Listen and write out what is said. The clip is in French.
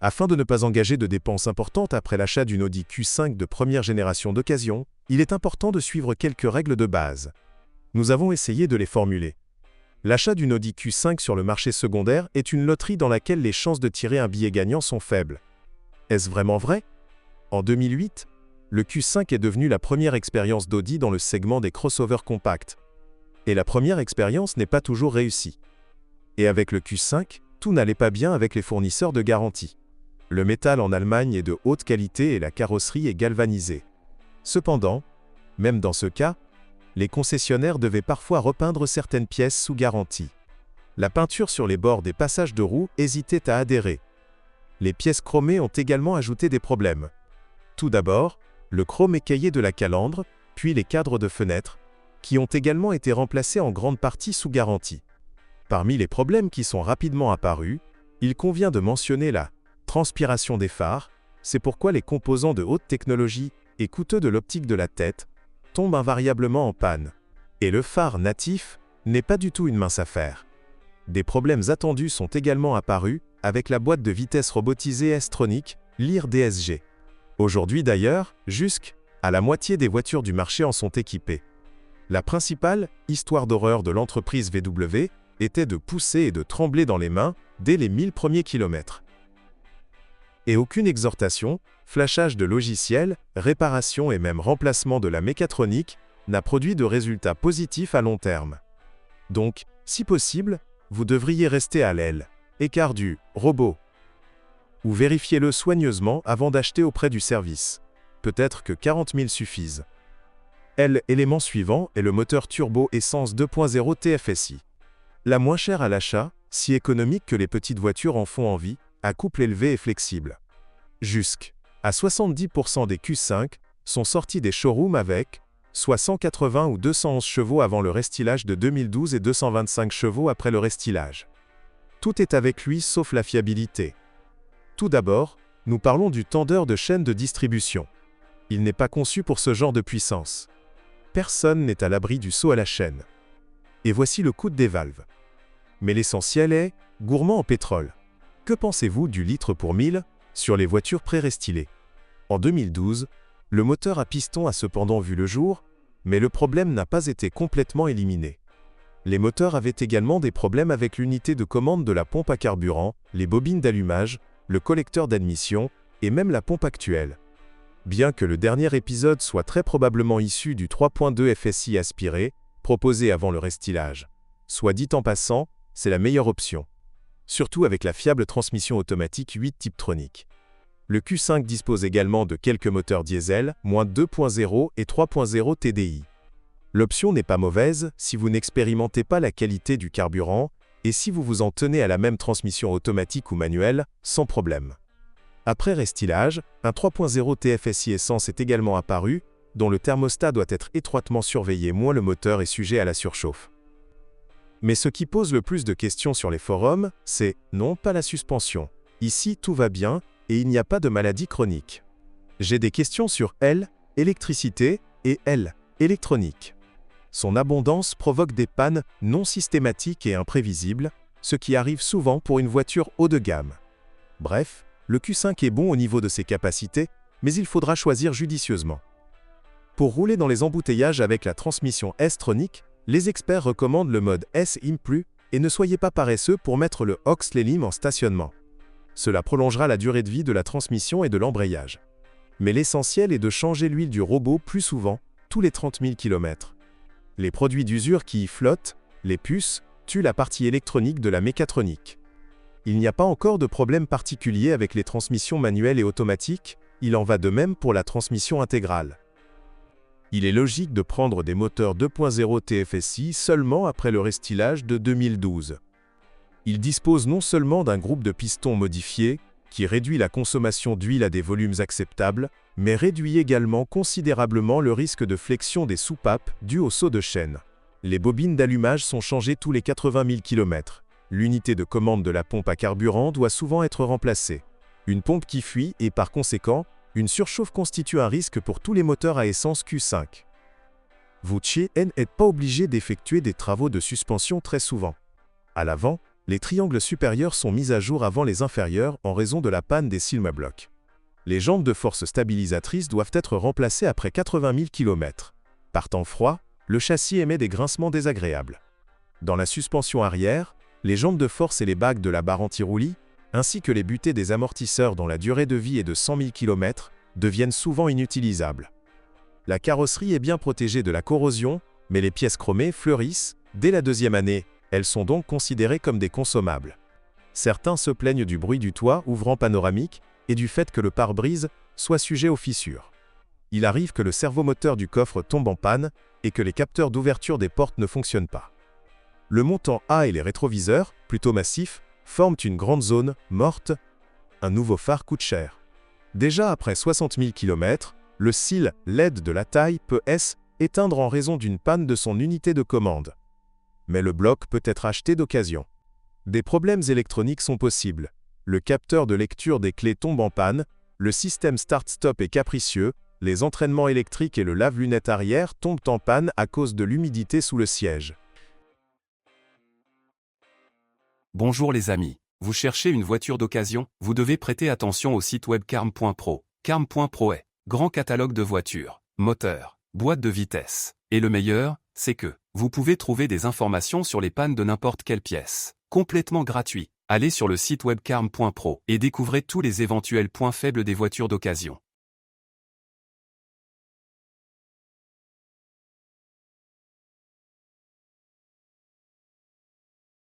Afin de ne pas engager de dépenses importantes après l'achat d'une Audi Q5 de première génération d'occasion, il est important de suivre quelques règles de base. Nous avons essayé de les formuler. L'achat d'une Audi Q5 sur le marché secondaire est une loterie dans laquelle les chances de tirer un billet gagnant sont faibles. Est-ce vraiment vrai? En 2008, le Q5 est devenu la première expérience d'Audi dans le segment des crossovers compacts. Et la première expérience n'est pas toujours réussie. Et avec le Q5, tout n'allait pas bien avec les fournisseurs de garantie. Le métal en Allemagne est de haute qualité et la carrosserie est galvanisée. Cependant, même dans ce cas, les concessionnaires devaient parfois repeindre certaines pièces sous garantie. La peinture sur les bords des passages de roues hésitait à adhérer. Les pièces chromées ont également ajouté des problèmes. Tout d'abord, le chrome écaillé de la calandre, puis les cadres de fenêtres, qui ont également été remplacés en grande partie sous garantie. Parmi les problèmes qui sont rapidement apparus, il convient de mentionner la transpiration des phares, c'est pourquoi les composants de haute technologie et coûteux de l'optique de la tête tombent invariablement en panne. Et le phare natif n'est pas du tout une mince affaire. Des problèmes attendus sont également apparus avec la boîte de vitesse robotisée S-Tronic, Lear DSG. Aujourd'hui d'ailleurs, jusqu'à la moitié des voitures du marché en sont équipées. La principale histoire d'horreur de l'entreprise VW était de pousser et de trembler dans les mains dès les 1000 premiers kilomètres. Et aucune exhortation, flashage de logiciels, réparation et même remplacement de la mécatronique n'a produit de résultats positifs à long terme. Donc, si possible, vous devriez rester à l'aile, écart du robot. Ou vérifiez-le soigneusement avant d'acheter auprès du service. Peut-être que 40 000 suffisent. L'élément suivant est le moteur turbo essence 2.0 TFSI. La moins chère à l'achat, si économique que les petites voitures en font envie, à couple élevé et flexible. Jusqu'à 70% des Q5 sont sortis des showrooms avec soit 180 ou 211 chevaux avant le restylage de 2012 et 225 chevaux après le restylage. Tout est avec lui sauf la fiabilité. Tout d'abord, nous parlons du tendeur de chaîne de distribution. Il n'est pas conçu pour ce genre de puissance. Personne n'est à l'abri du saut à la chaîne. Et voici le coût des valves. Mais l'essentiel est gourmand en pétrole. Que pensez-vous du litre pour 1000 sur les voitures pré-restylées? En 2012, le moteur à piston a cependant vu le jour, mais le problème n'a pas été complètement éliminé. Les moteurs avaient également des problèmes avec l'unité de commande de la pompe à carburant, les bobines d'allumage, le collecteur d'admission et même la pompe actuelle. Bien que le dernier épisode soit très probablement issu du 3.2 FSI aspiré, proposé avant le restylage. Soit dit en passant, c'est la meilleure option. Surtout avec la fiable transmission automatique 8 Tiptronic. Le Q5 dispose également de quelques moteurs diesel, -2.0 et 3.0 TDI. L'option n'est pas mauvaise si vous n'expérimentez pas la qualité du carburant et si vous vous en tenez à la même transmission automatique ou manuelle, sans problème. Après restylage, un 3.0 TFSI essence est également apparu, dont le thermostat doit être étroitement surveillé moins le moteur est sujet à la surchauffe. Mais ce qui pose le plus de questions sur les forums, c'est non pas la suspension. Ici, tout va bien et il n'y a pas de maladie chronique. J'ai des questions sur électricité et électronique. Son abondance provoque des pannes non systématiques et imprévisibles, ce qui arrive souvent pour une voiture haut de gamme. Bref, le Q5 est bon au niveau de ses capacités, mais il faudra choisir judicieusement. Pour rouler dans les embouteillages avec la transmission S-Tronic, les experts recommandent le mode S-Implu et ne soyez pas paresseux pour mettre le Oxley-Lim en stationnement. Cela prolongera la durée de vie de la transmission et de l'embrayage. Mais l'essentiel est de changer l'huile du robot plus souvent, tous les 30 000 km. Les produits d'usure qui y flottent, les puces, tuent la partie électronique de la mécatronique. Il n'y a pas encore de problème particulier avec les transmissions manuelles et automatiques, il en va de même pour la transmission intégrale. Il est logique de prendre des moteurs 2.0 TFSI seulement après le restylage de 2012. Il dispose non seulement d'un groupe de pistons modifié, qui réduit la consommation d'huile à des volumes acceptables, mais réduit également considérablement le risque de flexion des soupapes dû au saut de chaîne. Les bobines d'allumage sont changées tous les 80 000 km. L'unité de commande de la pompe à carburant doit souvent être remplacée. Une pompe qui fuit et par conséquent, une surchauffe constitue un risque pour tous les moteurs à essence Q5. Vous n'êtes pas obligé d'effectuer des travaux de suspension très souvent. À l'avant, Les triangles supérieurs sont mis à jour avant les inférieurs en raison de la panne des Silmablocs. Les jambes de force stabilisatrices doivent être remplacées après 80 000 km. Par temps froid, le châssis émet des grincements désagréables. Dans la suspension arrière, les jambes de force et les bagues de la barre anti-roulis, ainsi que les butées des amortisseurs dont la durée de vie est de 100 000 km, deviennent souvent inutilisables. La carrosserie est bien protégée de la corrosion, mais les pièces chromées fleurissent. Dès la deuxième année, elles sont donc considérées comme des consommables. Certains se plaignent du bruit du toit ouvrant panoramique et du fait que le pare-brise soit sujet aux fissures. Il arrive que le servomoteur du coffre tombe en panne et que les capteurs d'ouverture des portes ne fonctionnent pas. Le montant A et les rétroviseurs, plutôt massifs, forment une grande zone morte. Un nouveau phare coûte cher. Déjà après 60 000 km, le SIL LED de la taille peut éteindre en raison d'une panne de son unité de commande. Mais le bloc peut être acheté d'occasion. Des problèmes électroniques sont possibles. Le capteur de lecture des clés tombe en panne, le système start-stop est capricieux, les entraînements électriques et le lave-lunettes arrière tombent en panne à cause de l'humidité sous le siège. Bonjour les amis, vous cherchez une voiture d'occasion, vous devez prêter attention au site web carm.pro. Carm.pro est grand catalogue de voitures, moteurs, boîtes de vitesse. Et le meilleur, c'est que vous pouvez trouver des informations sur les pannes de n'importe quelle pièce. Complètement gratuit. Allez sur le site web carm.pro et découvrez tous les éventuels points faibles des voitures d'occasion.